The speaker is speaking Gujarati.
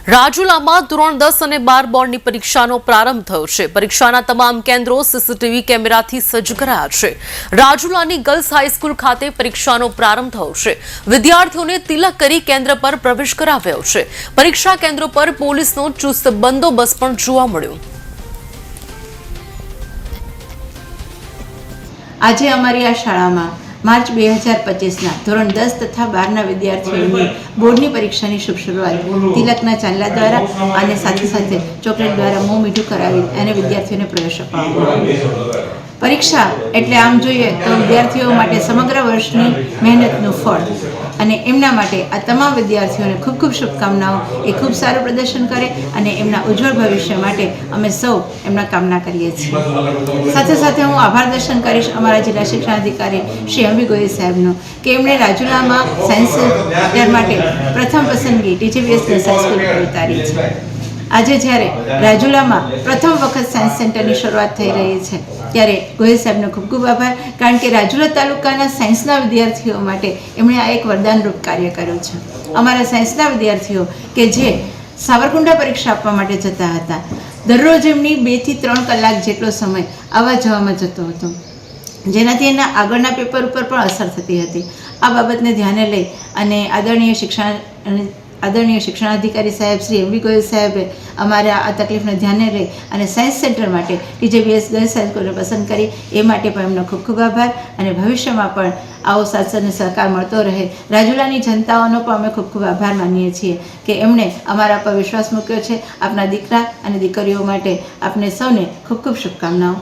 રાજુલામાં ધોરણ 10 અને 12 બોર્ડની પરીક્ષાનો પ્રારંભ થયો છે। પરીક્ષાના તમામ કેન્દ્રો સીસીટીવી કેમેરાથી સજ્જ કરાયા છે। રાજુલાની ગર્લ્સ હાઈસ્કૂલ ખાતે પરીક્ષાનો પ્રારંભ થયો છે। વિદ્યાર્થીઓને તિલક કરી કેન્દ્ર પર પ્રવેશ કરાવ્યો છે। પરીક્ષા કેન્દ્રો પર પોલીસનો ચુસ્ત બંદોબસ્ત પણ જોવા મળ્યો। આજે અમારી આ શાળામાં मार्च 2025 धोरण 10 तथा 12 विद्यार्थियों बोर्ड परीक्षा की शुभ शुरुआत तिलकना चांदला द्वारा और साथ साथ चॉकलेट द्वारा मों मीठू करावी अने विद्यार्थियों ने प्रवेश अपाव्यो। परीक्षा एटले आम जोईए तो विद्यार्थियों माटे समग्र वर्षनी मेहनतनुं फळ अने एमना माटे आ तमाम विद्यार्थियों खूब खूब शुभकामनाओं। ए खूब साરું प्रदर्शन करे अने एमना उज्जवल भविष्य माटे अमे सौ एमना कामना करीए छीए। साथे साथे हूँ आभार दर्शन करीश अमारा जिला शिक्षणाधिकारी श्री एमवी गोयल साहेबनो के एमणे રાજુલામાં સાયન્સ સેન્ટર માટે પ્રથમ પસંદગી ટીજીવીએસ ગર્લ્સ હાઈસ્કૂલ પર ઉતારી છે। આજે જ્યારે રાજુલામાં પ્રથમ વખત સાયન્સ સેન્ટરની શરૂઆત થઈ રહી છે ત્યારે ગોયલ સાહેબનો ખૂબ ખૂબ આભાર, કારણ કે રાજુલા તાલુકાના સાયન્સના વિદ્યાર્થીઓ માટે એમણે આ એક વરદાનરૂપ કાર્ય કર્યું છે। અમારા સાયન્સના વિદ્યાર્થીઓ કે જે સાવરકુંડલા પરીક્ષા આપવા માટે જતા હતા, દરરોજ એમની 2 થી 3 કલાક જેટલો સમય આવવા જવામાં જતો હતો, જેનાથી એના આગળના પેપર ઉપર પણ અસર થતી હતી। આ બાબતને ધ્યાને લઈ અને आदरणीय शिक्षणाधिकारी साहेब श्री एमवी गोयल साहेबे अमारा आ तकलीफने ध्याने लई अने सायन्स सेंटर माटे टीजीवीएस गर्ल्स हाईस्कूलने पसंद करी ए माटे पण एमनो खूब खूब आभार अने भविष्यमां पण आवो साथ अने सहकार मळतो रहे। રાજુલાની જનતાઓનો પણ અમે ખૂબ ખૂબ આભાર માનીએ છીએ કે એમણે અમારા પર વિશ્વાસ મૂક્યો છે। આપના દીકરા અને દીકરીઓ માટે આપને સૌને ખૂબ ખૂબ શુભકામનાઓ।